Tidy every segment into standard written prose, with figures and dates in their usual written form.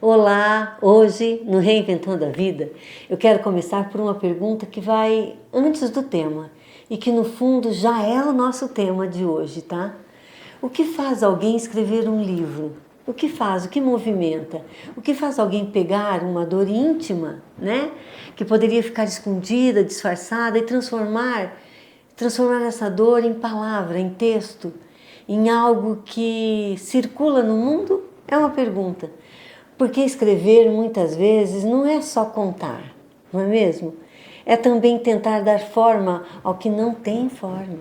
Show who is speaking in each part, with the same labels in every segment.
Speaker 1: Olá! Hoje, no Reinventando a Vida, eu quero começar por uma pergunta que vai antes do tema e que no fundo já é o nosso tema de hoje, tá? O que faz alguém escrever um livro? O que faz? O que movimenta? O que faz alguém pegar uma dor íntima, né? Que poderia ficar escondida, disfarçada e transformar essa dor em palavra, em texto, em algo que circula no mundo? É uma pergunta. Porque escrever muitas vezes não é só contar, não é mesmo? É também tentar dar forma ao que não tem forma.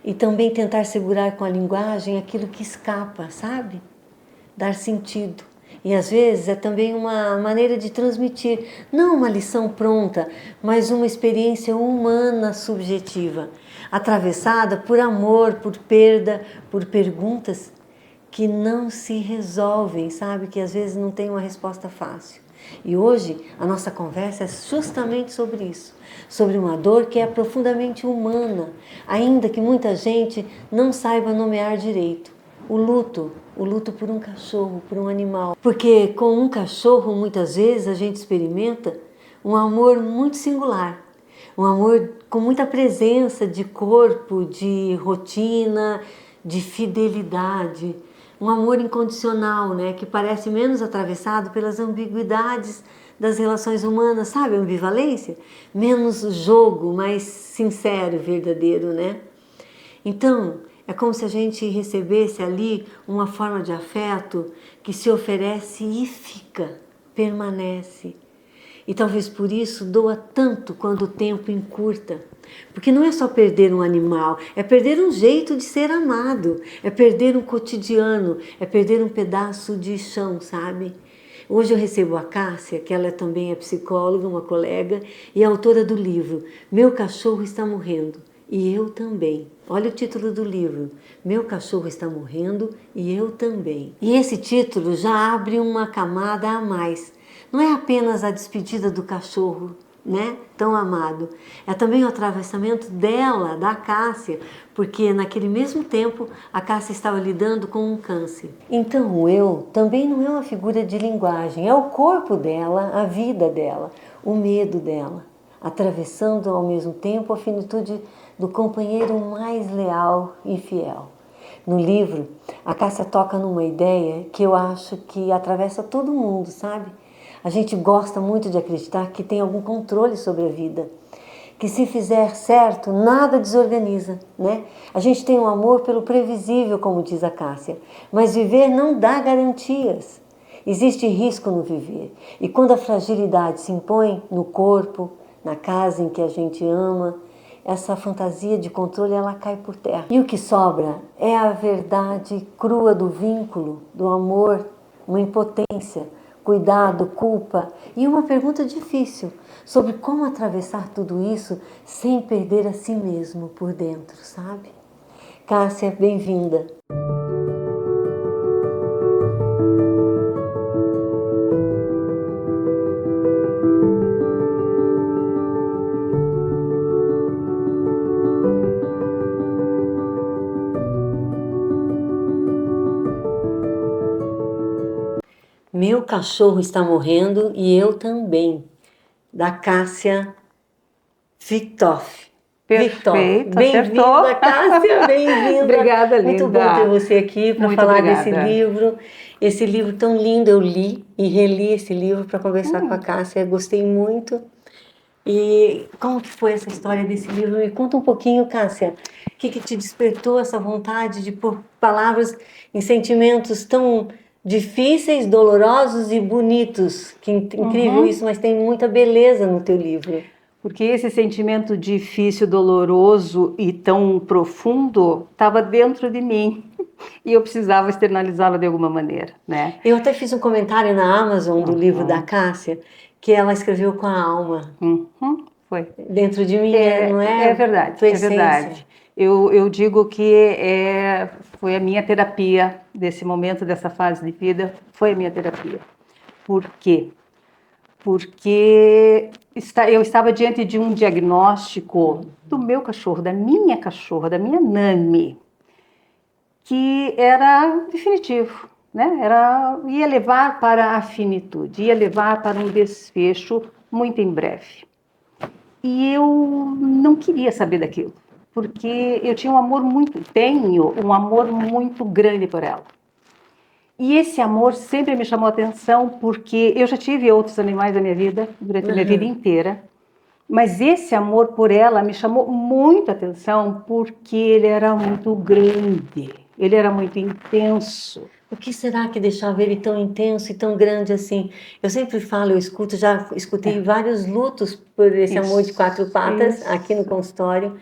Speaker 1: E também tentar segurar com a linguagem aquilo que escapa, sabe? Dar sentido. E às vezes é também uma maneira de transmitir, não uma lição pronta, mas uma experiência humana subjetiva, atravessada por amor, por perda, por perguntas que não se resolvem, sabe? Que às vezes não tem uma resposta fácil. E hoje a nossa conversa é justamente sobre isso, sobre uma dor que é profundamente humana, ainda que muita gente não saiba nomear direito. O luto por um cachorro, por um animal. Porque com um cachorro muitas vezes a gente experimenta um amor muito singular, um amor com muita presença de corpo, de rotina, de fidelidade. Um amor incondicional, né, que parece menos atravessado pelas ambiguidades das relações humanas, sabe, a ambivalência? Menos jogo, mais sincero, verdadeiro, né? Então, é como se a gente recebesse ali uma forma de afeto que se oferece e fica, permanece. E talvez por isso doa tanto quando o tempo encurta. Porque não é só perder um animal, é perder um jeito de ser amado, é perder um cotidiano, é perder um pedaço de chão, sabe? Hoje eu recebo a Cássia, que ela também é psicóloga, uma colega, e autora do livro Meu Cachorro Está Morrendo, e Eu Também. Olha o título do livro, Meu Cachorro Está Morrendo e Eu Também. E esse título já abre uma camada a mais. Não é apenas a despedida do cachorro, né, tão amado. É também o atravessamento dela, da Cássia, porque naquele mesmo tempo a Cássia estava lidando com um câncer. Então o eu também não é uma figura de linguagem, é o corpo dela, a vida dela, o medo dela, atravessando ao mesmo tempo a finitude do companheiro mais leal e fiel. No livro, a Cássia toca numa ideia que eu acho que atravessa todo mundo, sabe? A gente gosta muito de acreditar que tem algum controle sobre a vida, que se fizer certo, nada desorganiza, né? A gente tem um amor pelo previsível, como diz a Cássia, mas viver não dá garantias. Existe risco no viver. E quando a fragilidade se impõe no corpo, na casa em que a gente ama, essa fantasia de controle, ela cai por terra. E o que sobra é a verdade crua do vínculo, do amor, uma impotência, cuidado, culpa e uma pergunta difícil sobre como atravessar tudo isso sem perder a si mesmo por dentro, sabe? Cássia, bem-vinda. Meu Cachorro Está Morrendo e Eu Também, da Cássia Victoff.
Speaker 2: Perfeito,
Speaker 1: Bem-vinda, Cássia, bem-vinda.
Speaker 2: Obrigada, linda.
Speaker 1: Muito bom ter você aqui para falar desse livro. Esse livro tão lindo, eu li e reli esse livro para conversar com a Cássia, gostei muito. E como que foi essa história desse livro? Me conta um pouquinho, Cássia. O que te despertou essa vontade de pôr palavras em sentimentos tão difíceis, dolorosos e bonitos? Que incrível isso, mas tem muita beleza no teu livro.
Speaker 2: Porque esse sentimento difícil, doloroso e tão profundo estava dentro de mim. E eu precisava externalizá-lo de alguma maneira, né?
Speaker 1: Eu até fiz um comentário na Amazon do livro da Cássia, que ela escreveu com a alma.
Speaker 2: Foi.
Speaker 1: Dentro de mim, não é?
Speaker 2: É verdade,
Speaker 1: Tua
Speaker 2: é
Speaker 1: essência.
Speaker 2: verdade. Eu digo que foi a minha terapia desse momento, dessa fase de vida, foi a minha terapia. Por quê? Porque eu estava diante de um diagnóstico do meu cachorro, da minha cachorra, da minha Nami, que era definitivo. né? Ia levar para a finitude, ia levar para um desfecho muito em breve. E eu não queria saber daquilo, porque eu tenho um amor muito grande por ela. E esse amor sempre me chamou a atenção, porque eu já tive outros animais na minha vida, durante a minha vida inteira, mas esse amor por ela me chamou muito a atenção, porque ele era muito grande, ele era muito intenso.
Speaker 1: O que será que deixava ele tão intenso e tão grande assim? Eu sempre falo, já escutei vários lutos por esse amor de 4 patas aqui no consultório.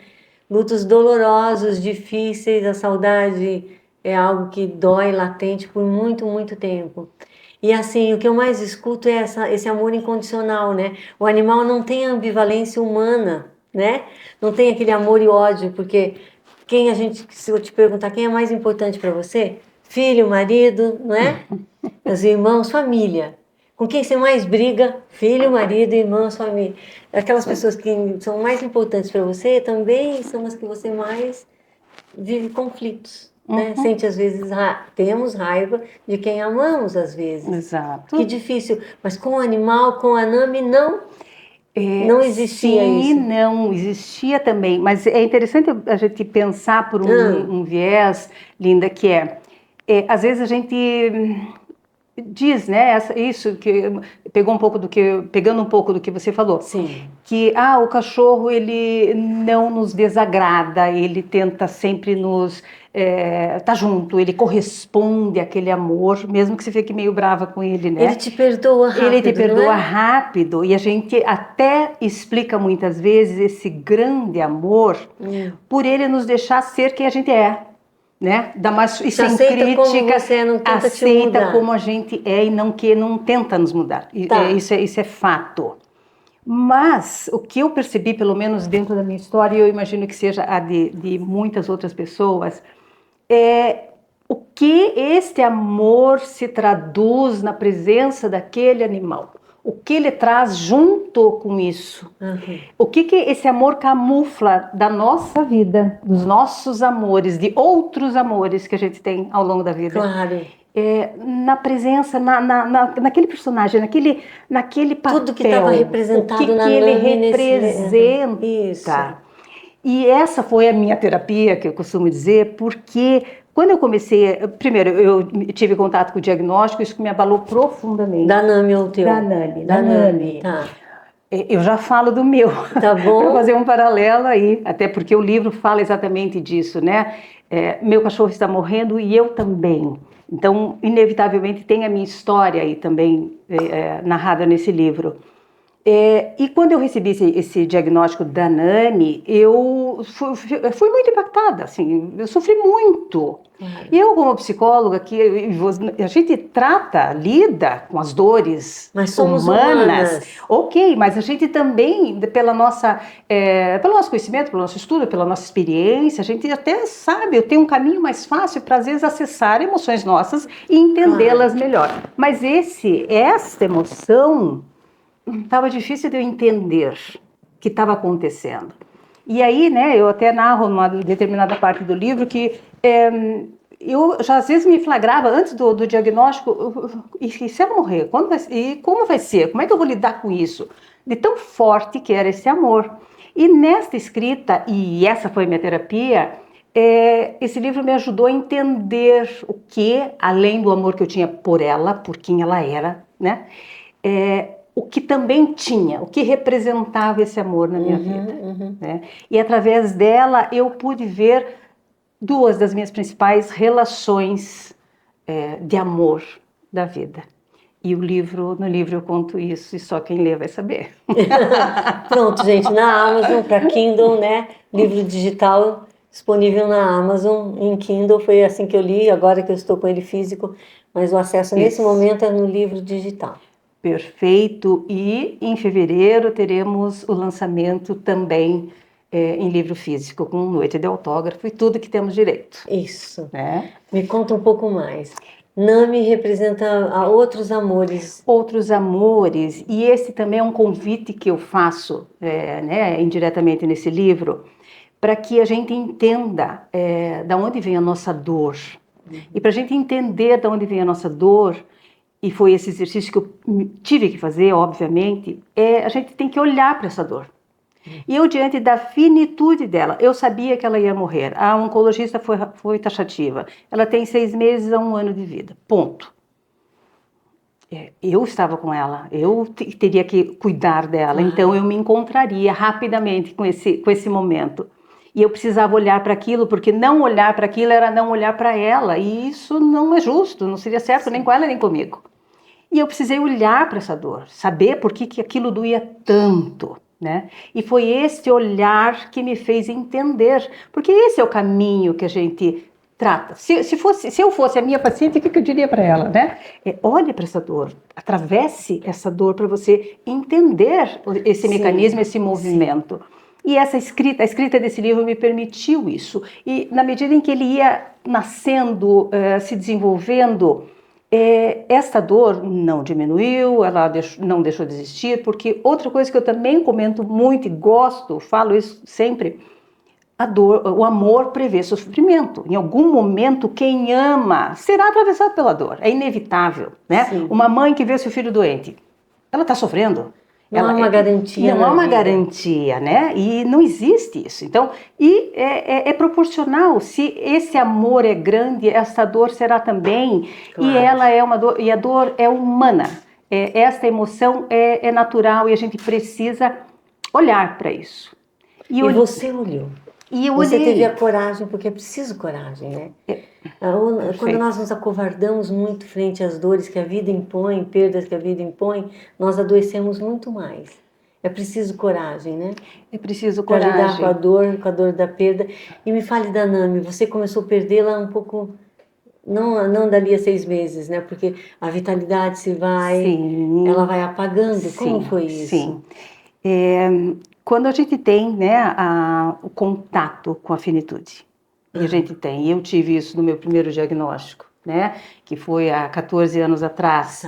Speaker 1: Lutos dolorosos, difíceis, a saudade é algo que dói latente por muito, muito tempo. E assim, o que eu mais escuto é esse amor incondicional, né? O animal não tem ambivalência humana, né? Não tem aquele amor e ódio, porque se eu te perguntar quem é mais importante para você, filho, marido, não é? Os irmãos, família. Com quem você mais briga? Filho, marido, irmãos, família. Aquelas pessoas que são mais importantes para você também são as que você mais vive conflitos, né? Sente às vezes, temos raiva de quem amamos às vezes.
Speaker 2: Exato.
Speaker 1: Que difícil. Mas com o animal, com a Nami, não existia
Speaker 2: sim,
Speaker 1: isso.
Speaker 2: Não, existia também, mas é interessante a gente pensar por um viés, Linda, que às vezes a gente diz, né, isso que pegando um pouco do que você falou.
Speaker 1: Sim.
Speaker 2: Que o cachorro ele não nos desagrada, ele tenta sempre nos tá junto, ele corresponde àquele amor, mesmo que você fique meio brava com ele, né?
Speaker 1: Ele te perdoa rápido,
Speaker 2: Ele te perdoa
Speaker 1: não é?
Speaker 2: rápido, e a gente até explica muitas vezes esse grande amor por ele nos deixar ser quem a gente é, né? E sem
Speaker 1: aceita como
Speaker 2: crítica,
Speaker 1: você é, não tenta te
Speaker 2: aceita
Speaker 1: mudar.
Speaker 2: como a gente é e não tenta nos mudar.
Speaker 1: Tá.
Speaker 2: Isso é fato. Mas o que eu percebi, pelo menos dentro da minha história, e eu imagino que seja a de muitas outras pessoas, é o que este amor se traduz na presença daquele animal. O que ele traz junto com isso. O que esse amor camufla da nossa vida, dos nossos amores, de outros amores que a gente tem ao longo da vida.
Speaker 1: Claro.
Speaker 2: Na presença, naquele personagem, naquele papel.
Speaker 1: Tudo que estava representado
Speaker 2: na Nami. O que ele representa.
Speaker 1: Isso.
Speaker 2: E essa foi a minha terapia, que eu costumo dizer, porque quando eu comecei... Primeiro, eu tive contato com o diagnóstico, isso me abalou profundamente.
Speaker 1: Da Nami ou teu?
Speaker 2: Da Nami.
Speaker 1: Tá.
Speaker 2: Eu já falo do meu.
Speaker 1: Tá bom.
Speaker 2: Para fazer um paralelo aí, até porque o livro fala exatamente disso, né? Meu cachorro está morrendo e eu também. Então, inevitavelmente, tem a minha história aí também narrada nesse livro. E quando eu recebi esse diagnóstico da Nami, eu fui muito impactada, assim, eu sofri muito. E eu, como psicóloga, a gente lida com as dores
Speaker 1: mas somos
Speaker 2: humanas. Ok, mas a gente também, pelo nosso conhecimento, pelo nosso estudo, pela nossa experiência, a gente até sabe, eu tenho um caminho mais fácil para, às vezes, acessar emoções nossas e entendê-las melhor. Mas esta emoção... estava difícil de eu entender o que estava acontecendo. E aí, né, eu até narro numa determinada parte do livro que eu já às vezes me flagrava antes do diagnóstico, e se ela morrer, como vai ser? Como é que eu vou lidar com isso? De tão forte que era esse amor. E nesta escrita, e essa foi minha terapia, esse livro me ajudou a entender o que, além do amor que eu tinha por ela, por quem ela era, né? O que também tinha, o que representava esse amor na minha vida. Né? E através dela eu pude ver 2 das minhas principais relações de amor da vida. E no livro eu conto isso e só quem lê vai saber.
Speaker 1: Pronto, gente, na Amazon, para Kindle, né? Livro digital disponível na Amazon, em Kindle, foi assim que eu li, agora que eu estou com ele físico, mas o acesso nesse momento é no livro digital.
Speaker 2: Perfeito, e em fevereiro teremos o lançamento também em livro físico, com noite de autógrafo e tudo que temos direito.
Speaker 1: Isso.
Speaker 2: Né?
Speaker 1: Me conta um pouco mais. Nami representa outros amores.
Speaker 2: Outros amores, e esse também é um convite que eu faço né, indiretamente nesse livro, para que a gente entenda da onde vem a nossa dor, E para a gente entender de onde vem a nossa dor, e foi esse exercício que eu tive que fazer, obviamente, a gente tem que olhar para essa dor. E eu, diante da finitude dela, eu sabia que ela ia morrer. A oncologista foi taxativa. Ela tem 6 meses a 1 ano de vida. Ponto. Eu estava com ela, eu teria que cuidar dela, então eu me encontraria rapidamente com esse momento. E eu precisava olhar para aquilo, porque não olhar para aquilo era não olhar para ela, e isso não é justo, não seria certo nem com ela nem comigo. E eu precisei olhar para essa dor, saber por que aquilo doía tanto, né? E foi esse olhar que me fez entender, porque esse é o caminho que a gente trata. Se eu fosse a minha paciente, o que eu diria para ela, né? Olhe para essa dor, atravesse essa dor para você entender esse mecanismo, esse movimento. E a escrita desse livro me permitiu isso. E na medida em que ele ia nascendo, se desenvolvendo, essa dor não diminuiu, ela não deixou de existir, porque outra coisa que eu também comento muito e gosto, falo isso sempre, o amor prevê sofrimento. Em algum momento, quem ama será atravessado pela dor. É inevitável, né? Sim. Uma mãe que vê seu filho doente, ela está sofrendo.
Speaker 1: Não há uma garantia.
Speaker 2: Não há uma garantia, né? E não existe isso. Então, é proporcional. Se esse amor é grande, essa dor será também. Claro. E ela é uma dor, e a dor é humana. Essa emoção é natural e a gente precisa olhar para isso.
Speaker 1: E você olhou.
Speaker 2: E
Speaker 1: você teve a coragem, porque é preciso coragem, né? Quando nós nos acovardamos muito frente às dores que a vida impõe, perdas que a vida impõe, nós adoecemos muito mais. É preciso coragem, né?
Speaker 2: É preciso coragem.
Speaker 1: Para lidar com a dor da perda. E me fale da Nami, você começou a perdê-la um pouco, não dali a 6 meses, né? Porque a vitalidade se vai, sim, ela vai apagando. Sim, como foi isso?
Speaker 2: Sim. Quando a gente tem, né, o contato com a finitude, e a gente tem, e eu tive isso no meu primeiro diagnóstico, né, que foi há 14 anos atrás,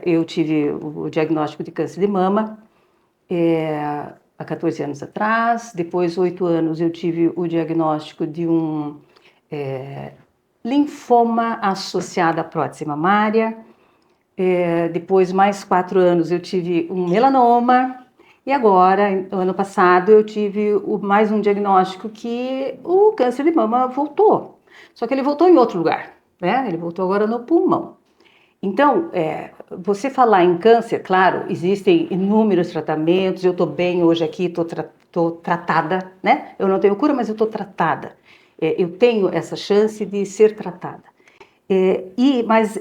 Speaker 2: eu tive o diagnóstico de câncer de mama, há 14 anos atrás, depois 8 anos eu tive o diagnóstico de um linfoma associado à prótese mamária, depois mais 4 anos eu tive um melanoma. E agora, ano passado, eu tive mais um diagnóstico que o câncer de mama voltou. Só que ele voltou em outro lugar, né? Ele voltou agora no pulmão. Então, você falar em câncer, claro, existem inúmeros tratamentos. Eu estou bem hoje aqui, estou tratada, né? Eu não tenho cura, mas eu estou tratada. Eu tenho essa chance de ser tratada. Mas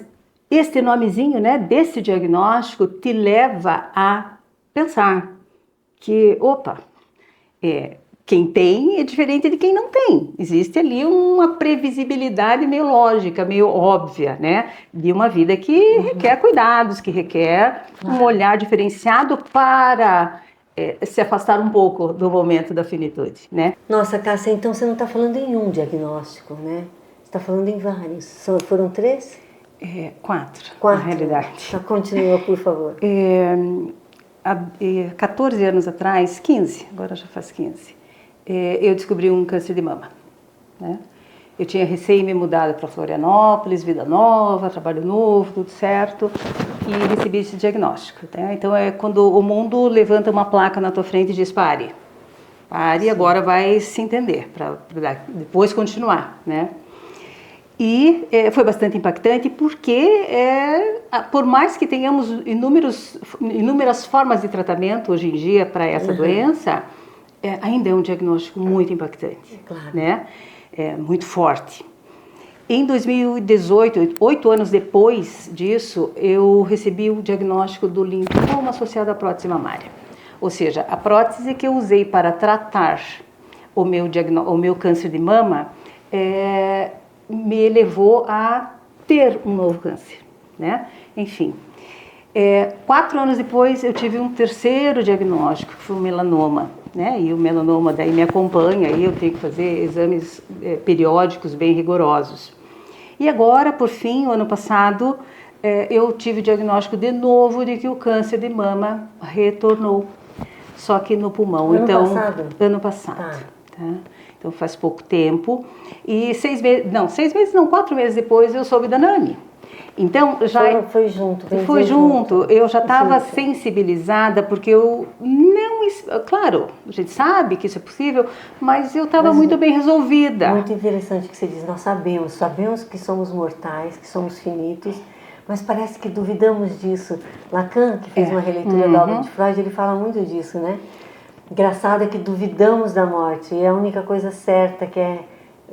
Speaker 2: este nomezinho, né, desse diagnóstico te leva a pensar que, quem tem é diferente de quem não tem. Existe ali uma previsibilidade meio lógica, meio óbvia, né? De uma vida que requer cuidados, que requer um olhar diferenciado para se afastar um pouco do momento da finitude, né?
Speaker 1: Nossa, Cássia, então você não está falando em um diagnóstico, né? Você está falando em vários. Foram 3?
Speaker 2: 4,
Speaker 1: 4,
Speaker 2: na realidade.
Speaker 1: Então, continua, por favor.
Speaker 2: Há 14 anos atrás, 15, agora já faz 15, eu descobri um câncer de mama, né? Eu tinha recém me mudado para Florianópolis, vida nova, trabalho novo, tudo certo, e recebi esse diagnóstico, né? Então é quando o mundo levanta uma placa na tua frente e diz pare, sim, agora vai se entender, para depois continuar, né? E foi bastante impactante porque, por mais que tenhamos inúmeras formas de tratamento hoje em dia para essa doença, ainda é um diagnóstico muito impactante,
Speaker 1: claro,
Speaker 2: né? Muito forte. Em 2018, 8 anos depois disso, eu recebi o diagnóstico do linfoma associado à prótese mamária. Ou seja, a prótese que eu usei para tratar o meu câncer de mama me levou a ter um novo câncer, né? Enfim, 4 anos depois eu tive um terceiro diagnóstico, que foi o melanoma, né? E o melanoma daí me acompanha, e eu tenho que fazer exames periódicos bem rigorosos. E agora, por fim, o ano passado, eu tive o diagnóstico de novo de que o câncer de mama retornou, só que no pulmão.
Speaker 1: Ano passado?
Speaker 2: Ano passado. Tá? então faz pouco tempo, e 4 meses depois eu soube da NAMI. Então, já
Speaker 1: foi junto.
Speaker 2: Foi junto. Eu já estava sensibilizada, porque eu não... Claro, a gente sabe que isso é possível, mas eu estava muito bem resolvida.
Speaker 1: Muito interessante o que você diz. Nós sabemos que somos mortais, que somos finitos, mas parece que duvidamos disso. Lacan, que fez uma releitura da obra de Freud, ele fala muito disso, né? Engraçado é que duvidamos da morte, e é a única coisa certa, que é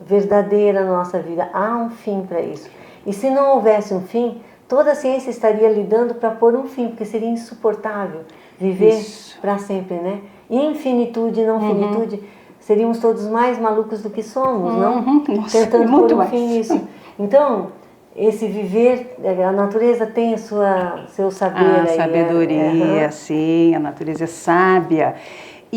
Speaker 1: verdadeira na nossa vida. Há um fim para isso. E se não houvesse um fim, toda a ciência estaria lidando para pôr um fim, porque seria insuportável viver para sempre, né? Infinitude, não finitude, seríamos todos mais malucos do que somos, não?
Speaker 2: Nossa,
Speaker 1: tentando
Speaker 2: muito
Speaker 1: pôr um
Speaker 2: mais.
Speaker 1: fim nisso. Então, esse viver, a natureza tem seu saber aí.
Speaker 2: Sabedoria, sim, a natureza é sábia.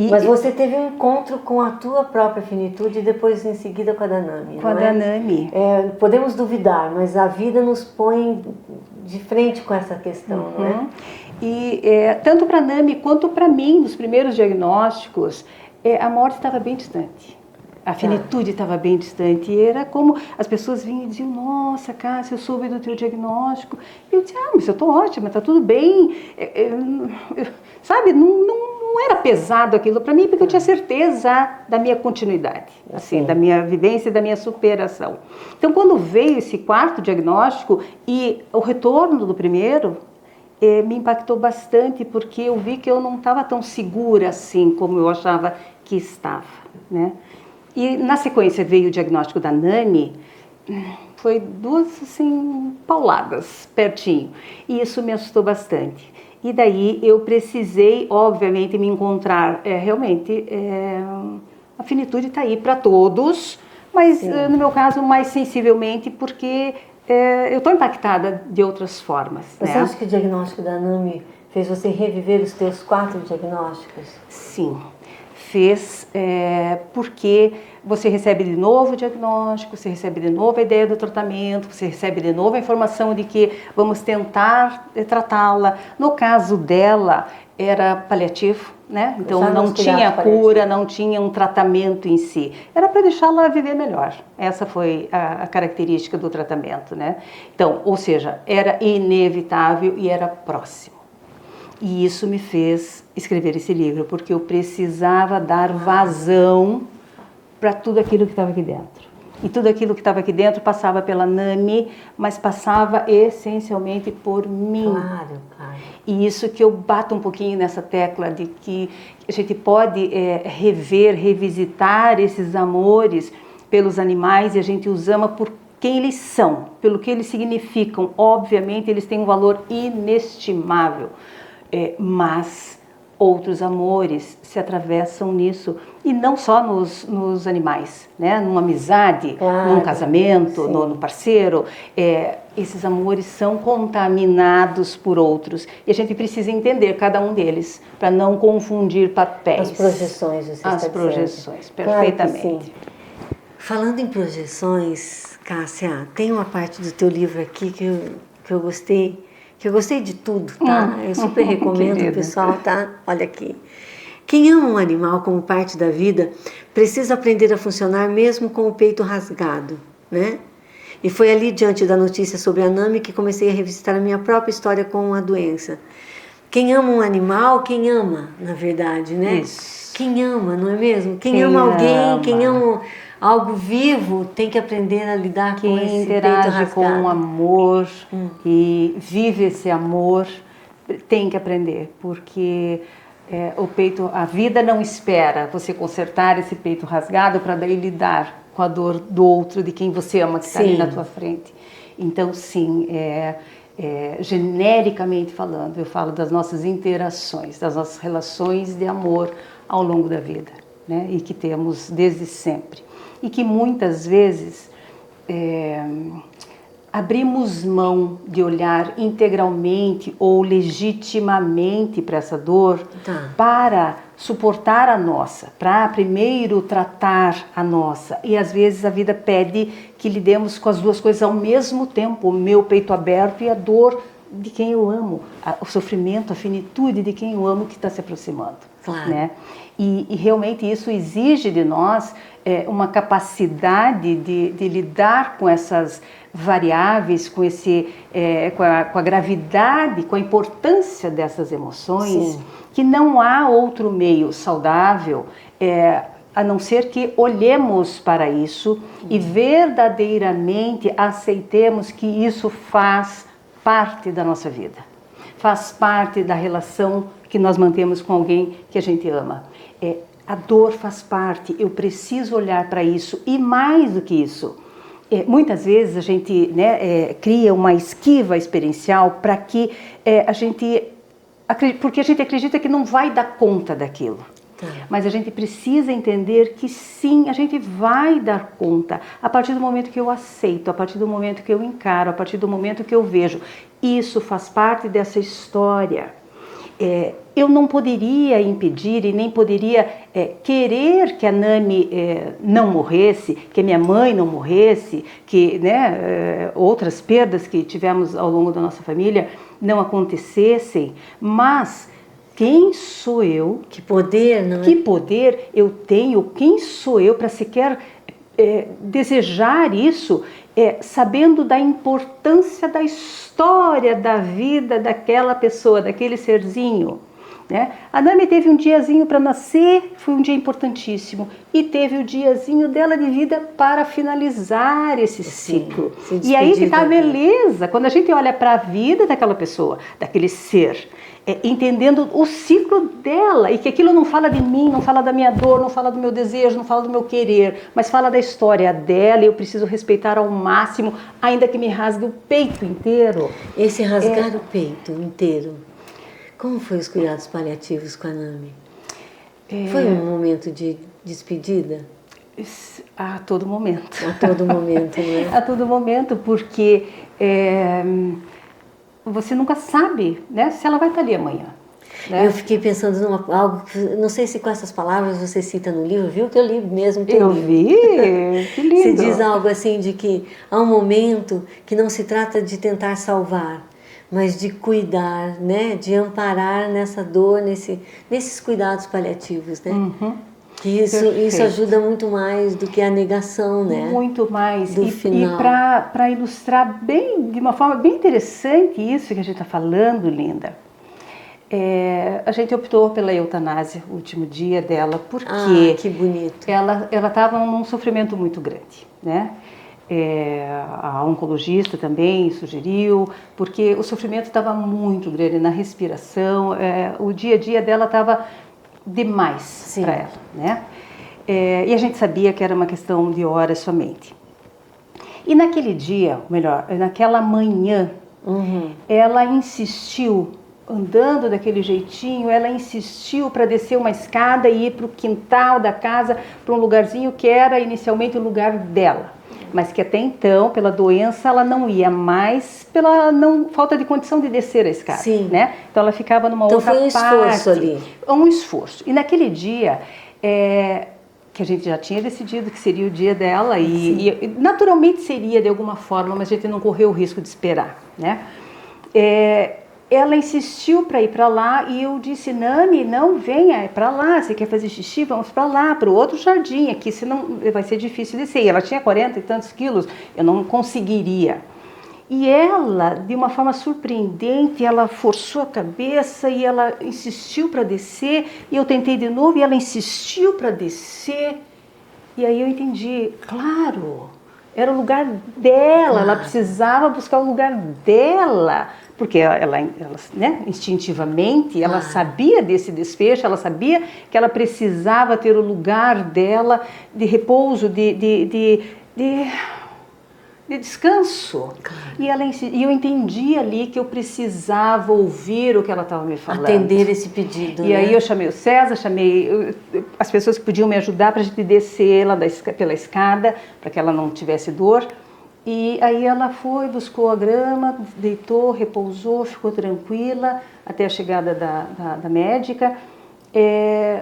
Speaker 1: Mas você teve um encontro com a tua própria finitude e depois em seguida com a da NAMI.
Speaker 2: Com a da NAMI.
Speaker 1: Podemos duvidar, mas a vida nos põe de frente com essa questão, não é?
Speaker 2: E tanto para a NAMI quanto para mim, nos primeiros diagnósticos, a morte estava bem distante. A finitude estava bem distante. E era como as pessoas vinham e diziam: nossa, Cássia, eu soube do teu diagnóstico. E eu dizia: mas eu estou ótima, está tudo bem. Sabe, não era pesado aquilo para mim, porque eu tinha certeza da minha continuidade, assim, da minha vivência e da minha superação. Então, quando veio esse quarto diagnóstico e o retorno do primeiro, me impactou bastante, porque eu vi que eu não estava tão segura assim como eu achava que estava, né? E na sequência veio o diagnóstico da NAMI, foi 2 assim, pauladas, pertinho, e isso me assustou bastante. E daí eu precisei, obviamente, me encontrar, realmente, a finitude está aí para todos, mas no meu caso mais sensivelmente, porque eu estou impactada de outras formas.
Speaker 1: Você acha que o diagnóstico da NAMI fez você reviver os teus 4 diagnósticos?
Speaker 2: Sim, fez, porque você recebe de novo o diagnóstico, você recebe de novo a ideia do tratamento, você recebe de novo a informação de que vamos tentar tratá-la. No caso dela, era paliativo, né? Então não tinha cura, não tinha um tratamento em si. Era para deixá-la viver melhor. Essa foi a característica do tratamento, né? Então, ou seja, era inevitável e era próximo. E isso me fez escrever esse livro, porque eu precisava dar vazão para tudo aquilo que estava aqui dentro. E tudo aquilo que estava aqui dentro passava pela NAMI, mas passava essencialmente por mim.
Speaker 1: Claro, claro.
Speaker 2: E isso que eu bato um pouquinho nessa tecla de que a gente pode revisitar esses amores pelos animais, e a gente os ama por quem eles são, pelo que eles significam. Obviamente, eles têm um valor inestimável, mas outros amores se atravessam nisso, e não só nos animais, né? Numa amizade, num casamento, no parceiro, esses amores são contaminados por outros, e a gente precisa entender cada um deles, para não confundir papéis.
Speaker 1: As projeções, você
Speaker 2: As projeções, perfeitamente.
Speaker 1: Claro que sim. Falando em projeções, Cássia, tem uma parte do teu livro aqui que eu gostei, de tudo, tá? Eu super recomendo, pessoal, tá? Olha aqui. Quem ama um animal como parte da vida precisa aprender a funcionar mesmo com o peito rasgado, né? E foi ali, diante da notícia sobre a NAMI, que comecei a revisitar a minha própria história com a doença. Quem ama um animal, quem ama, na verdade, né?
Speaker 2: Isso.
Speaker 1: Quem ama, não é mesmo? Quem ama alguém, quem ama algo vivo, tem que aprender a lidar com esse peito rasgado.
Speaker 2: Quem interage com amor e vive esse amor, tem que aprender, porque o peito, a vida não espera você consertar esse peito rasgado para daí lidar com a dor do outro, de quem você ama, que está ali na tua frente. Então, sim, genericamente falando, eu falo das nossas interações, das nossas relações de amor ao longo da vida, né? E que temos desde sempre. E que muitas vezes abrimos mão de olhar integralmente ou legitimamente para essa dor, para suportar a nossa, para primeiro tratar a nossa. E às vezes a vida pede que lidemos com as duas coisas ao mesmo tempo, o meu peito aberto e a dor de quem eu amo, o sofrimento, a finitude de quem eu amo que está se aproximando.
Speaker 1: Claro.
Speaker 2: Né? E realmente isso exige de nós uma capacidade de lidar com essas variáveis, com a gravidade, com a importância dessas emoções,
Speaker 1: Sim.
Speaker 2: que não há outro meio saudável a não ser que olhemos para isso e verdadeiramente aceitemos que isso faz parte da nossa vida, faz parte da relação que nós mantemos com alguém que a gente ama. A dor faz parte, eu preciso olhar para isso e mais do que isso, muitas vezes a gente cria uma esquiva experiencial para que porque a gente acredita que não vai dar conta daquilo.
Speaker 1: Tá.
Speaker 2: Mas a gente precisa entender que sim, a gente vai dar conta a partir do momento que eu aceito, a partir do momento que eu encaro, a partir do momento que eu vejo. Isso faz parte dessa história. Eu não poderia impedir e nem poderia querer que a Nami não morresse, que a minha mãe não morresse, que outras perdas que tivemos ao longo da nossa família não acontecessem, mas quem sou eu?
Speaker 1: Que poder, não é?
Speaker 2: Que poder eu tenho? Quem sou eu para sequer desejar isso, sabendo da importância da história da vida daquela pessoa, daquele serzinho? Né? A Nami teve um diazinho para nascer, foi um dia importantíssimo, e teve o diazinho dela de vida para finalizar esse ciclo. E aí que está a beleza, quando a gente olha para a vida daquela pessoa, daquele ser, entendendo o ciclo dela, e que aquilo não fala de mim, não fala da minha dor, não fala do meu desejo, não fala do meu querer, mas fala da história dela, e eu preciso respeitar ao máximo, ainda que me rasgue o peito inteiro.
Speaker 1: Esse rasgar o peito inteiro, como foi os cuidados paliativos com a Nami? Foi um momento de despedida?
Speaker 2: A todo momento.
Speaker 1: A todo momento, né?
Speaker 2: A todo momento, porque você nunca sabe, né, se ela vai estar ali amanhã. Né?
Speaker 1: Eu fiquei pensando em algo que, não sei se com essas palavras você cita no livro, viu? Que eu li mesmo.
Speaker 2: Eu vi, que lindo.
Speaker 1: Você diz algo assim de que há um momento que não se trata de tentar salvar, mas de cuidar, né? De amparar nessa dor, nesses cuidados paliativos, né?
Speaker 2: Uhum.
Speaker 1: Que isso ajuda muito mais do que a negação, né?
Speaker 2: Muito mais.
Speaker 1: Do final.
Speaker 2: E para ilustrar de uma forma bem interessante isso que a gente está falando, Linda, a gente optou pela eutanásia, o último dia dela, porque
Speaker 1: que bonito.
Speaker 2: Ela estava num sofrimento muito grande, né? A oncologista também sugeriu, porque o sofrimento estava muito grande na respiração, o dia a dia dela estava demais para ela, né? E a gente sabia que era uma questão de horas somente. E naquele dia, melhor, naquela manhã, ela insistiu, andando daquele jeitinho, ela insistiu para descer uma escada e ir para o quintal da casa, para um lugarzinho que era inicialmente o lugar dela. Mas que até então, pela doença, ela não ia mais, pela falta de condição de descer a escada.
Speaker 1: Sim.
Speaker 2: Né? Então ela ficava numa outra parte.
Speaker 1: Então foi um esforço ali.
Speaker 2: Um esforço. E naquele dia, que a gente já tinha decidido que seria o dia dela, e naturalmente seria de alguma forma, mas a gente não correu o risco de esperar. Né? Ela insistiu para ir para lá e eu disse, Nami, não venha, é para lá, você quer fazer xixi? Vamos para lá, para o outro jardim, aqui senão vai ser difícil descer. E ela tinha 40 e tantos quilos, eu não conseguiria. E ela, de uma forma surpreendente, ela forçou a cabeça e ela insistiu para descer, e eu tentei de novo e ela insistiu para descer. E aí eu entendi, claro, era o lugar dela, ela precisava buscar o lugar dela. Porque ela né, instintivamente, ela sabia desse desfecho, ela sabia que ela precisava ter o lugar dela de repouso, de descanso. E eu entendi ali que eu precisava ouvir o que ela estava me falando.
Speaker 1: Atender esse pedido.
Speaker 2: E aí eu chamei o César, chamei as pessoas que podiam me ajudar para a gente descer ela pela escada, para que ela não tivesse dor. E aí ela foi, buscou a grama, deitou, repousou, ficou tranquila até a chegada da médica.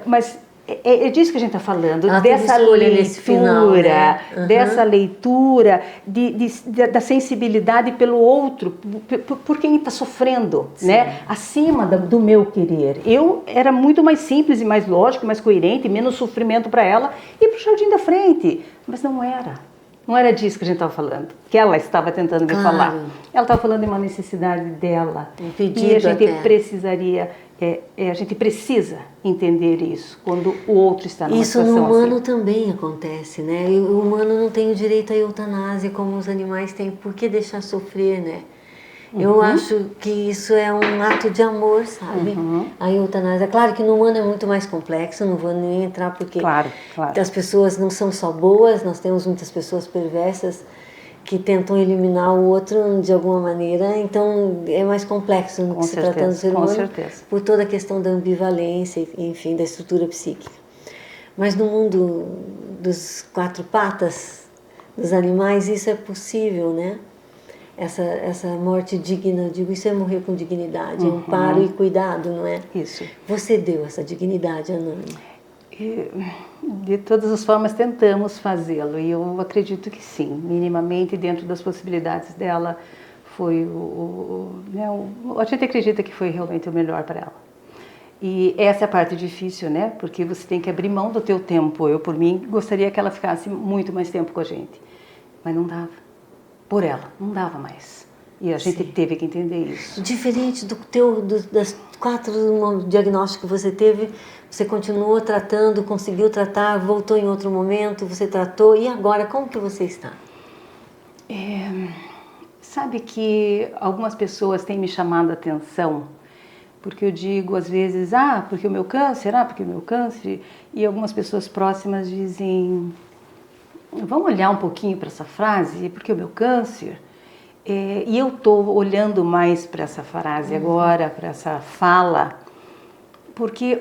Speaker 2: Mas É disso que a gente está falando,
Speaker 1: Ela teve
Speaker 2: dessa
Speaker 1: escolha
Speaker 2: leitura,
Speaker 1: nesse final, né?
Speaker 2: dessa leitura, da sensibilidade pelo outro, por quem está sofrendo, né? Acima do meu querer. Eu era muito mais simples e mais lógico, mais coerente, menos sofrimento para ela e para o jardim da frente, mas não era. Não era disso que a gente estava falando, que ela estava tentando me falar. Ela estava falando de uma necessidade dela.
Speaker 1: Um pedido
Speaker 2: e a gente
Speaker 1: até.
Speaker 2: precisaria, a gente precisa entender isso quando o outro está numa
Speaker 1: Isso
Speaker 2: situação
Speaker 1: no humano
Speaker 2: assim.
Speaker 1: também acontece, né? E o humano não tem o direito à eutanásia como os animais têm. Por que deixar sofrer, né? Eu acho que isso é um ato de amor, sabe? A eutanásia. Claro que no humano é muito mais complexo, não vou nem entrar porque
Speaker 2: Claro.
Speaker 1: as pessoas não são só boas, nós temos muitas pessoas perversas que tentam eliminar o outro de alguma maneira, então é mais complexo no que se tratando do ser humano,
Speaker 2: certeza.
Speaker 1: por toda a questão da ambivalência, enfim, da estrutura psíquica. Mas no mundo dos quatro patas, dos animais, isso é possível, né? Essa morte digna, eu digo, isso é morrer com dignidade, amparo e cuidado, não é?
Speaker 2: Isso.
Speaker 1: Você deu essa dignidade, Anani?
Speaker 2: De todas as formas tentamos fazê-lo e eu acredito que sim, minimamente dentro das possibilidades dela foi a gente acredita que foi realmente o melhor para ela. E essa é a parte difícil, né? Porque você tem que abrir mão do teu tempo. Eu, por mim, gostaria que ela ficasse muito mais tempo com a gente, mas não dava. Por ela, não dava mais. E a gente teve que entender isso.
Speaker 1: Diferente das 4 diagnósticos que você teve, você continuou tratando, conseguiu tratar, voltou em outro momento, você tratou, e agora como que você está?
Speaker 2: Sabe que algumas pessoas têm me chamado a atenção, porque eu digo às vezes, porque o meu câncer, e algumas pessoas próximas dizem, vamos olhar um pouquinho para essa frase, porque o meu câncer... e eu estou olhando mais para essa frase agora, para essa fala, porque,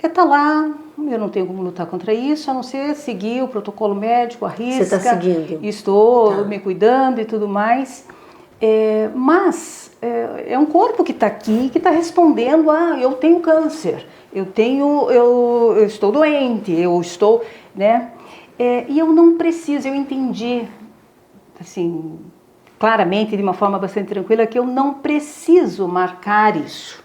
Speaker 2: está lá, eu não tenho como lutar contra isso, a não ser seguir o protocolo médico, a risca.
Speaker 1: Você está seguindo?
Speaker 2: Estou me cuidando e tudo mais, mas é um corpo que está aqui, que está respondendo, eu tenho câncer, eu estou doente, eu estou, né? E eu não preciso, eu entendi, assim, claramente, de uma forma bastante tranquila, que eu não preciso marcar isso,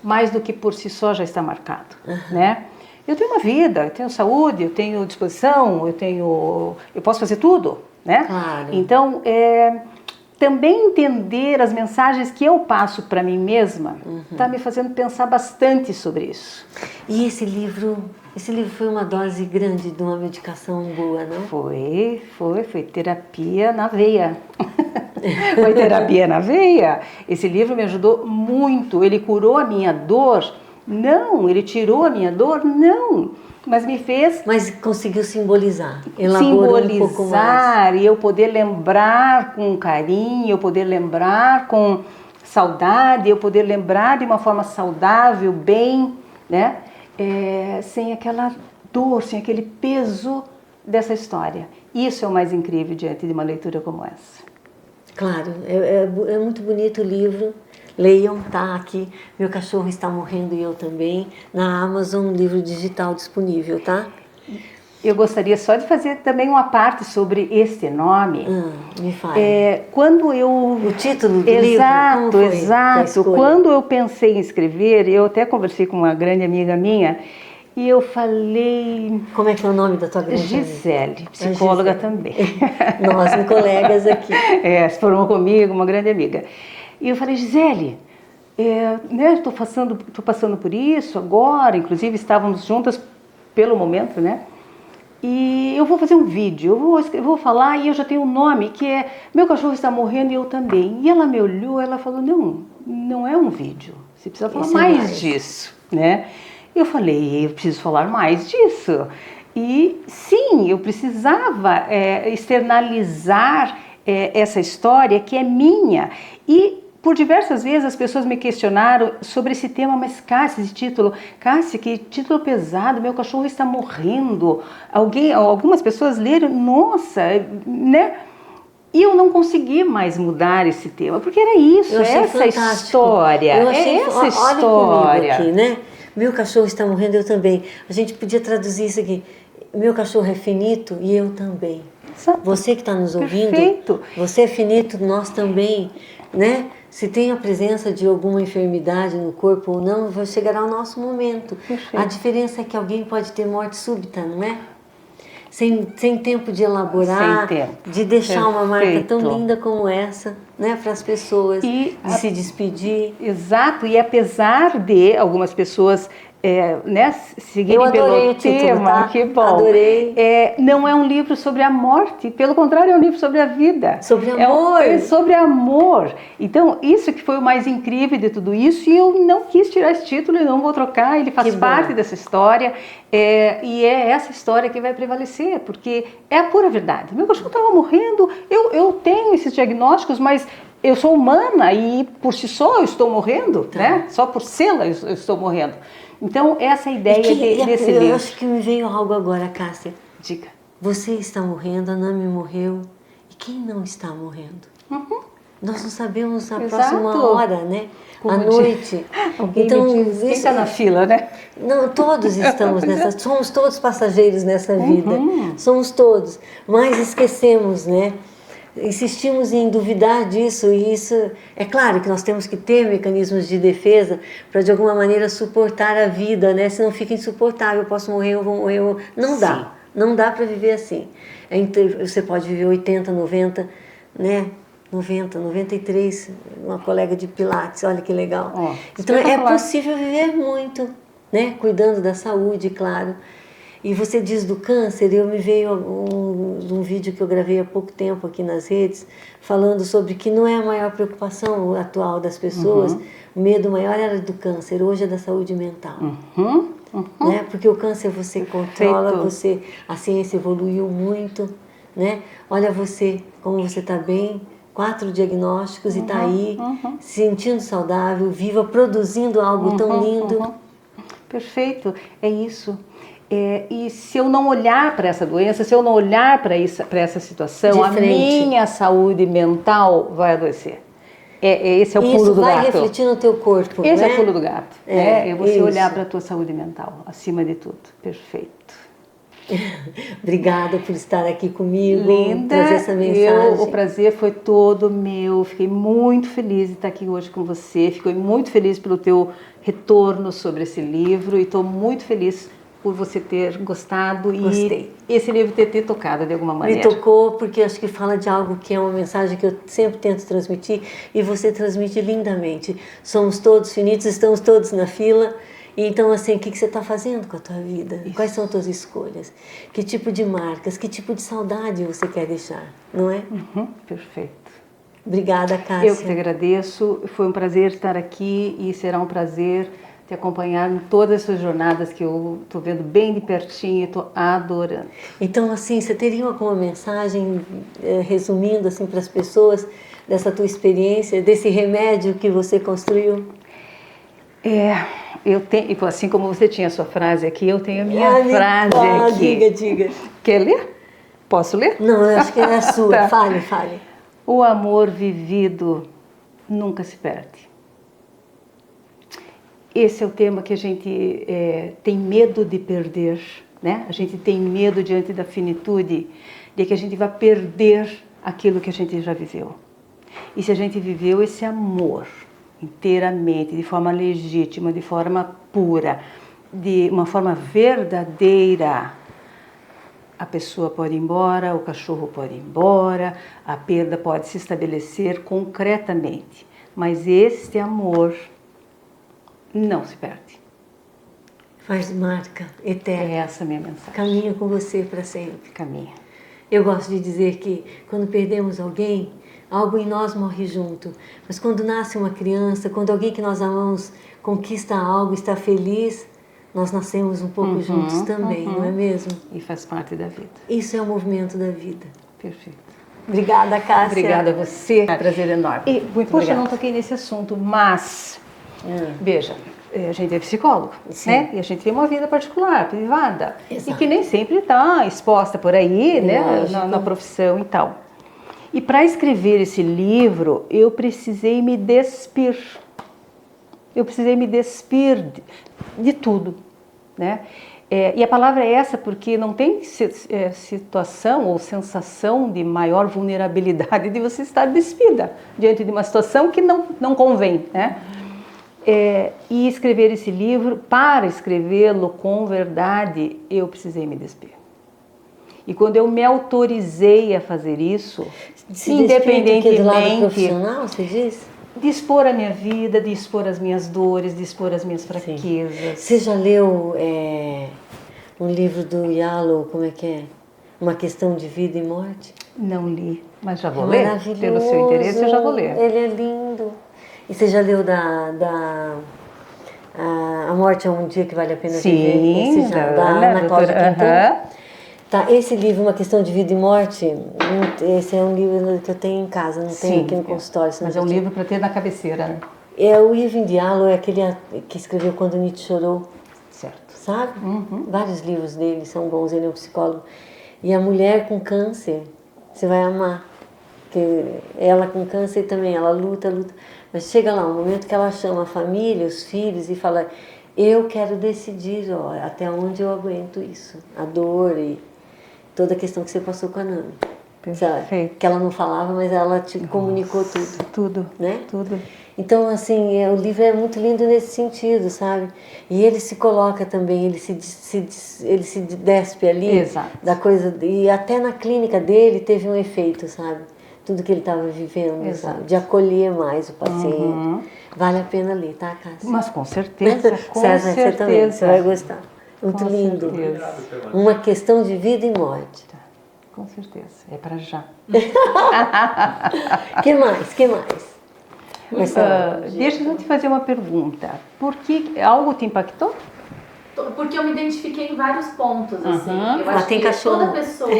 Speaker 2: mais do que por si só já está marcado, né? Eu tenho uma vida, eu tenho saúde, eu tenho disposição, eu posso fazer tudo, né?
Speaker 1: Claro.
Speaker 2: Então, também entender as mensagens que eu passo para mim mesma está me fazendo pensar bastante sobre isso.
Speaker 1: E esse livro foi uma dose grande de uma medicação boa, não?
Speaker 2: Foi terapia na veia. Foi terapia na veia. Esse livro me ajudou muito. Ele curou a minha dor? Não. Ele tirou a minha dor? Não. Mas me fez...
Speaker 1: Mas conseguiu simbolizar, elaborou um pouco mais.
Speaker 2: E eu poder lembrar com carinho, eu poder lembrar com saudade, eu poder lembrar de uma forma saudável, bem, né? Sem aquela dor, sem aquele peso dessa história. Isso é o mais incrível diante de uma leitura como essa.
Speaker 1: Claro, é muito bonito o livro. Leiam, tá aqui. Meu cachorro está morrendo e eu também. Na Amazon, um livro digital disponível, tá?
Speaker 2: Eu gostaria só de fazer também uma parte sobre este nome.
Speaker 1: Me fala.
Speaker 2: O
Speaker 1: título do livro? Como foi
Speaker 2: exato. Quando eu pensei em escrever, eu até conversei com uma grande amiga minha e eu falei...
Speaker 1: Como é que é o nome da tua grande amiga?
Speaker 2: Gisele, psicóloga também.
Speaker 1: Nós, colegas aqui.
Speaker 2: Se formou comigo, uma grande amiga. E eu falei, Gisele, estou passando por isso agora, inclusive estávamos juntas pelo momento, né? E eu vou fazer um vídeo, eu vou falar e eu já tenho um nome, que é Meu Cachorro Está Morrendo e Eu Também. E ela me olhou, ela falou, não é um vídeo, você precisa falar mais disso, né? Eu falei, eu preciso falar mais disso. E sim, eu precisava externalizar essa história que é minha. E por diversas vezes as pessoas me questionaram sobre esse tema, mas Cássia, esse título, Cássia, que título pesado, Meu Cachorro Está Morrendo. Algumas pessoas leram, nossa, né? E eu não consegui mais mudar esse tema, porque era isso, essa história.
Speaker 1: Eu achei, olha comigo aqui, né? Meu cachorro está morrendo, eu também. A gente podia traduzir isso aqui. Meu cachorro é finito e eu também.
Speaker 2: Exato.
Speaker 1: Você que está nos ouvindo,
Speaker 2: Perfeito.
Speaker 1: você é finito, nós também, né? Se tem a presença de alguma enfermidade no corpo ou não, vai chegar ao nosso momento.
Speaker 2: Perfeito.
Speaker 1: A diferença é que alguém pode ter morte súbita, não é? Sem tempo de elaborar,
Speaker 2: Sem tempo.
Speaker 1: de deixar uma marca tão
Speaker 2: Perfeito.
Speaker 1: linda como essa, né, para as pessoas, de se despedir.
Speaker 2: Exato, e apesar de algumas pessoas né, seguirem
Speaker 1: adorei
Speaker 2: pelo
Speaker 1: o título,
Speaker 2: tema,
Speaker 1: tá?
Speaker 2: que bom.
Speaker 1: Adorei.
Speaker 2: Não é um livro sobre a morte, pelo contrário, é um livro sobre a vida.
Speaker 1: Sobre amor.
Speaker 2: É sobre amor. Então, isso que foi o mais incrível de tudo isso, e eu não quis tirar esse título e não vou trocar, ele faz parte dessa história, e é essa história que vai prevalecer, porque é a pura verdade. Meu cachorro estava morrendo, eu tenho esses diagnósticos, mas eu sou humana e por si só eu estou morrendo, né? Só por sê-la eu estou morrendo. Então, essa é a ideia desse livro.
Speaker 1: Eu acho que me veio algo agora, Cássia.
Speaker 2: Diga.
Speaker 1: Você está morrendo, a Nami morreu. E quem não está morrendo?
Speaker 2: Uhum.
Speaker 1: Nós não sabemos a
Speaker 2: Exato.
Speaker 1: próxima hora, né?
Speaker 2: Como
Speaker 1: à noite.
Speaker 2: Então, quem está na fila, né?
Speaker 1: Não, todos estamos nessa. Somos todos passageiros nessa vida. Somos todos. Mas esquecemos, né? Insistimos em duvidar disso, e isso é claro que nós temos que ter mecanismos de defesa para de alguma maneira suportar a vida, né? Senão fica insuportável, eu posso morrer, eu vou morrer, não dá, não dá para viver assim. Você pode viver 80, 90, né? 90, 93, uma colega de Pilates, olha que legal. Então é possível viver muito, né? Cuidando da saúde, claro. E você diz do câncer, me veio um vídeo que eu gravei há pouco tempo aqui nas redes, falando sobre que não é a maior preocupação atual das pessoas, o medo maior era do câncer, hoje é da saúde mental. Né? Porque o câncer você controla, a ciência evoluiu muito, né? Olha você, como você está bem, 4 diagnósticos e está aí, se sentindo saudável, viva, produzindo algo tão lindo.
Speaker 2: Perfeito, é isso. E se eu não olhar para essa doença, se eu não olhar para essa situação, a minha saúde mental vai adoecer. Esse é o pulo do gato.
Speaker 1: Isso vai refletir no teu corpo.
Speaker 2: Esse
Speaker 1: né?
Speaker 2: é o pulo do gato. É você olhar para a tua saúde mental, acima de tudo. Perfeito.
Speaker 1: Obrigada por estar aqui comigo,
Speaker 2: Linda,
Speaker 1: trazer essa mensagem.
Speaker 2: O prazer foi todo meu. Fiquei muito feliz de estar aqui hoje com você. Fiquei muito feliz pelo teu retorno sobre esse livro e estou muito feliz por você ter gostado.
Speaker 1: Gostei.
Speaker 2: E esse livro ter tocado de alguma maneira.
Speaker 1: Me tocou porque acho que fala de algo que é uma mensagem que eu sempre tento transmitir e você transmite lindamente. Somos todos finitos, estamos todos na fila. Então, assim, o que você está fazendo com a tua vida? Isso. Quais são as tuas escolhas? Que tipo de marcas, que tipo de saudade você quer deixar, não é?
Speaker 2: Perfeito.
Speaker 1: Obrigada, Cássia.
Speaker 2: Eu que te agradeço. Foi um prazer estar aqui e será um prazer te acompanhar em todas essas jornadas que eu estou vendo bem de pertinho e estou adorando.
Speaker 1: Então, assim, você teria alguma mensagem, resumindo assim para as pessoas, dessa tua experiência, desse remédio que você construiu?
Speaker 2: Eu tenho, assim como você tinha a sua frase aqui, eu tenho a minha frase aqui.
Speaker 1: Diga.
Speaker 2: Quer ler? Posso ler?
Speaker 1: Não, eu acho que é a sua.
Speaker 2: Tá.
Speaker 1: Fale.
Speaker 2: O amor vivido nunca se perde. Esse é o tema que a gente tem medo de perder, né? A gente tem medo diante da finitude de que a gente vai perder aquilo que a gente já viveu. E se a gente viveu esse amor inteiramente, de forma legítima, de forma pura, de uma forma verdadeira, a pessoa pode ir embora, o cachorro pode ir embora, a perda pode se estabelecer concretamente. Mas este amor não se perde.
Speaker 1: Faz marca eterna.
Speaker 2: É essa a minha mensagem.
Speaker 1: Caminha com você para sempre.
Speaker 2: Caminha.
Speaker 1: Eu gosto de dizer que quando perdemos alguém, algo em nós morre junto. Mas quando nasce uma criança, quando alguém que nós amamos conquista algo, está feliz, nós nascemos um pouco juntos também, não é mesmo?
Speaker 2: E faz parte da vida.
Speaker 1: Isso é o movimento da vida.
Speaker 2: Perfeito.
Speaker 1: Obrigada, Cássia.
Speaker 2: Obrigada a você. É um prazer enorme.
Speaker 1: Muito
Speaker 2: poxa,
Speaker 1: obrigada.
Speaker 2: Eu não toquei nesse assunto, mas, veja, a gente é psicólogo, né? E a gente tem uma vida particular, privada.
Speaker 1: Exato.
Speaker 2: E que nem sempre está exposta por aí, né? Na profissão e tal. E para escrever esse livro, eu precisei me despir Eu precisei me despir de tudo, né? E a palavra é essa porque não tem situação ou sensação de maior vulnerabilidade de você estar despida diante de uma situação que não convém, né? E escrever esse livro, para escrevê-lo com verdade, eu precisei me despir. E quando eu me autorizei a fazer isso, independentemente
Speaker 1: do lado profissional, você diz?
Speaker 2: De expor a minha vida, de expor as minhas dores, de expor as minhas fraquezas.
Speaker 1: Sim. Você já leu um livro do Yalo, como é que é? Uma Questão de Vida e Morte?
Speaker 2: Não li, mas já vou ler. Pelo seu interesse, eu já vou ler.
Speaker 1: Ele é lindo. E você já leu A Morte é um Dia que Vale a Pena Viver?
Speaker 2: Sim,
Speaker 1: da Ana Cláudia Quintana. Tá, esse livro, Uma Questão de Vida e Morte, esse é um livro que eu tenho em casa, não tenho aqui no consultório.
Speaker 2: Mas é um livro para ter na cabeceira, né?
Speaker 1: O Irving Diallo é aquele que escreveu Quando Nietzsche Chorou.
Speaker 2: Certo.
Speaker 1: Sabe? Vários livros dele são bons, ele é um psicólogo. E a mulher com câncer, você vai amar. Porque ela com câncer também, ela luta. Mas chega lá um momento que ela chama a família, os filhos e fala: eu quero decidir até onde eu aguento isso. A dor e toda a questão que você passou com a Nami.
Speaker 2: Perfeito.
Speaker 1: Que ela não falava, mas ela te comunicou tudo.
Speaker 2: Tudo,
Speaker 1: né?
Speaker 2: Tudo.
Speaker 1: Então, assim, o livro é muito lindo nesse sentido, sabe? E ele se coloca também, ele se despe ali.
Speaker 2: Exato.
Speaker 1: Da coisa. E até na clínica dele teve um efeito, sabe? Tudo que ele estava vivendo, sabe? De acolher mais o paciente. Vale a pena ler, tá, Cássia?
Speaker 2: Mas com certeza, com
Speaker 1: César,
Speaker 2: certeza.
Speaker 1: Você também, você vai gostar. Muito
Speaker 2: com
Speaker 1: lindo.
Speaker 2: Certeza.
Speaker 1: Uma Questão de Vida e Morte.
Speaker 2: Com certeza, é para já.
Speaker 1: Que mais?
Speaker 2: Deixa eu te fazer uma pergunta. Por que algo te impactou?
Speaker 3: Porque eu me identifiquei em vários pontos, assim. Eu
Speaker 1: acho
Speaker 3: que
Speaker 1: cachorro.
Speaker 3: Toda pessoa,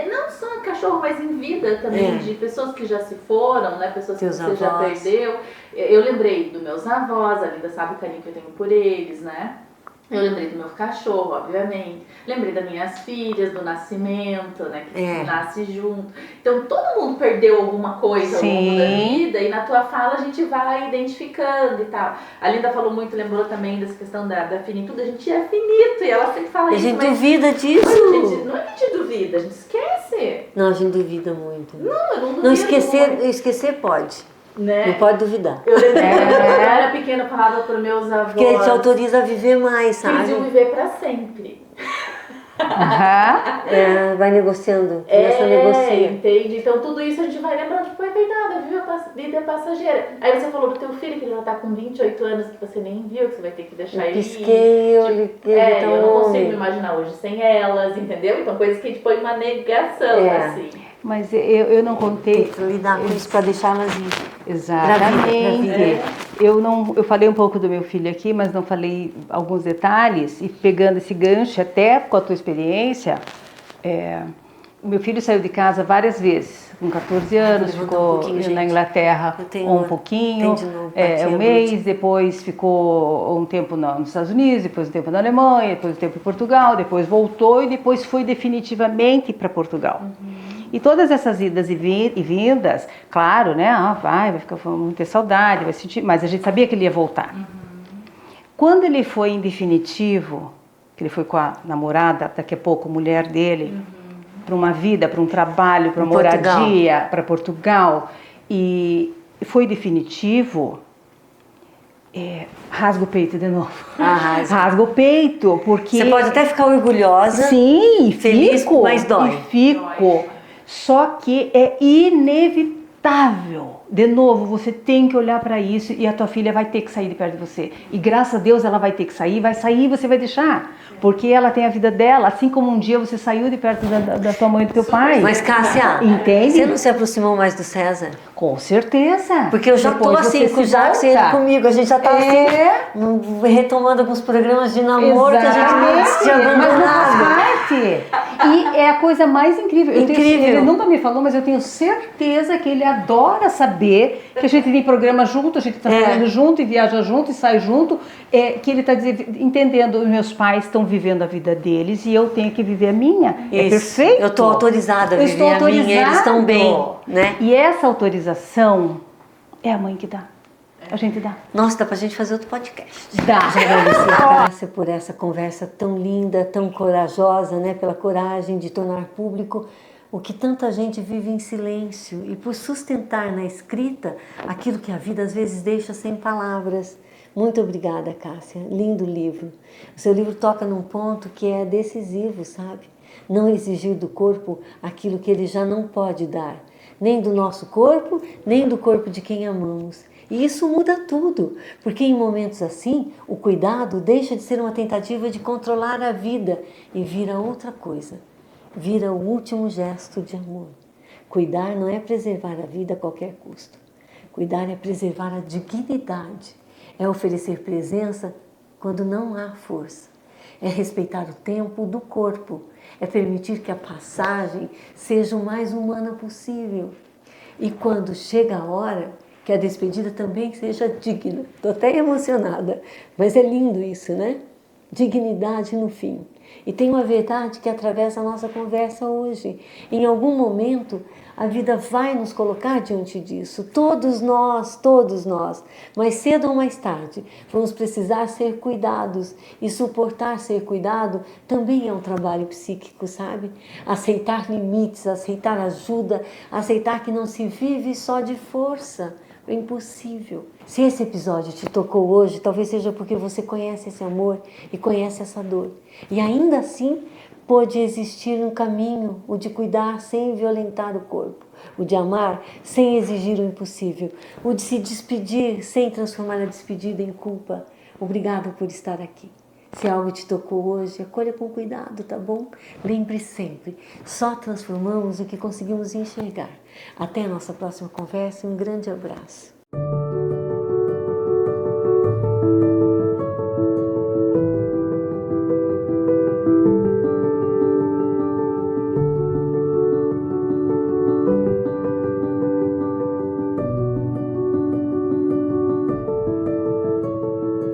Speaker 3: não só cachorro, mas em vida também, de pessoas que já se foram, né? Pessoas que você já perdeu. Eu lembrei dos meus avós, a Linda sabe o carinho que eu tenho por eles, né? Eu lembrei do meu cachorro, obviamente. Lembrei das minhas filhas, do nascimento, né? Que nasce junto. Então, todo mundo perdeu alguma coisa ao longo da vida. E na tua fala a gente vai identificando e tal. A Linda falou muito, lembrou também dessa questão da finitude. A gente é finito e ela sempre fala isso.
Speaker 1: A gente duvida disso.
Speaker 3: Não é que a gente duvida, a gente esquece.
Speaker 1: Não, a gente duvida muito.
Speaker 3: Não, eu não duvido.
Speaker 1: Não, esquecer pode.
Speaker 3: Né?
Speaker 1: Não pode duvidar.
Speaker 3: Eu lembro quando eu era pequena, eu falava para meus avós.
Speaker 1: Porque ele te autoriza a viver mais, sabe?
Speaker 3: Eles iam viver para sempre.
Speaker 1: Vai negociando. Começa a negociar.
Speaker 3: Entende? Então tudo isso a gente vai lembrando, tipo, é verdade, a vida é passageira. Aí você falou do teu filho, que ele já tá com 28 anos, que você nem viu, que você vai ter que deixar ele. Eu não consigo me imaginar hoje sem elas, entendeu? Então coisas que a gente põe uma negação, assim.
Speaker 2: Mas eu não contei.
Speaker 1: Tem que lidar com isso para deixar elas ir.
Speaker 2: Exatamente. Eu falei um pouco do meu filho aqui, mas não falei alguns detalhes. E pegando esse gancho, até com a tua experiência, o meu filho saiu de casa várias vezes. Com 14 anos, ficou na Inglaterra um pouquinho, um mês, depois ficou um tempo nos Estados Unidos, depois um tempo na Alemanha, depois um tempo em Portugal, depois voltou e depois foi definitivamente para Portugal. E todas essas idas e vindas, claro, né? Vai ficar com muita saudade, vai sentir, mas a gente sabia que ele ia voltar. Quando ele foi em definitivo, que ele foi com a namorada, daqui a pouco, mulher dele, para uma vida, para um trabalho, para uma moradia, para Portugal, e foi definitivo, rasga o peito de novo. Rasga o peito, porque...
Speaker 1: Você pode até ficar orgulhosa.
Speaker 2: Sim,
Speaker 1: feliz, mas dói.
Speaker 2: Fico. Só que é inevitável. De novo, você tem que olhar para isso e a tua filha vai ter que sair de perto de você. E graças a Deus ela vai ter que sair e você vai deixar. Porque ela tem a vida dela, assim como um dia você saiu de perto da tua mãe e do teu pai.
Speaker 1: Mas, Cássia,
Speaker 2: entende?
Speaker 1: Você não se aproximou mais do César?
Speaker 2: Com certeza.
Speaker 1: Porque eu já estou assim com o Jacques e ele comigo. A gente já está assim, retomando alguns programas de namoro que a gente não tinha abandonado.
Speaker 2: Mas não faz parte. E é a coisa mais incrível. Ele nunca me falou, mas eu tenho certeza que ele adora saber que a gente tem programa junto, a gente está trabalhando junto e viaja junto e sai junto. Que ele está entendendo, os meus pais estão vivendo a vida deles e eu tenho que viver a minha. Isso. É perfeito.
Speaker 1: Eu estou autorizada a viver a minha, eles estão bem. Né?
Speaker 2: E essa autorização é a mãe que dá. A gente dá.
Speaker 1: Nossa, dá pra gente fazer outro podcast.
Speaker 2: Dá.
Speaker 1: Já agradecer a Cássia por essa conversa tão linda, tão corajosa, né? Pela coragem de tornar público o que tanta gente vive em silêncio e por sustentar na escrita aquilo que a vida às vezes deixa sem palavras. Muito obrigada, Cássia. Lindo livro. O seu livro toca num ponto que é decisivo, sabe? Não exigir do corpo aquilo que ele já não pode dar. Nem do nosso corpo, nem do corpo de quem amamos. E isso muda tudo, porque em momentos assim, o cuidado deixa de ser uma tentativa de controlar a vida e vira outra coisa. Vira o último gesto de amor. Cuidar não é preservar a vida a qualquer custo. Cuidar é preservar a dignidade. É oferecer presença quando não há força. É respeitar o tempo do corpo. É permitir que a passagem seja o mais humana possível. E quando chega a hora, que a despedida também seja digna. Estou até emocionada, mas é lindo isso, né? Dignidade no fim. E tem uma verdade que atravessa a nossa conversa hoje. Em algum momento, a vida vai nos colocar diante disso. Todos nós, mais cedo ou mais tarde, vamos precisar ser cuidados. E suportar ser cuidado também é um trabalho psíquico, sabe? Aceitar limites, aceitar ajuda, aceitar que não se vive só de força. É impossível. Se esse episódio te tocou hoje, talvez seja porque você conhece esse amor e conhece essa dor. E ainda assim, pode existir um caminho, o de cuidar sem violentar o corpo, o de amar sem exigir o impossível, o de se despedir sem transformar a despedida em culpa. Obrigada por estar aqui. Se algo te tocou hoje, acolha com cuidado, tá bom? Lembre sempre, só transformamos o que conseguimos enxergar. Até a nossa próxima conversa, um grande abraço.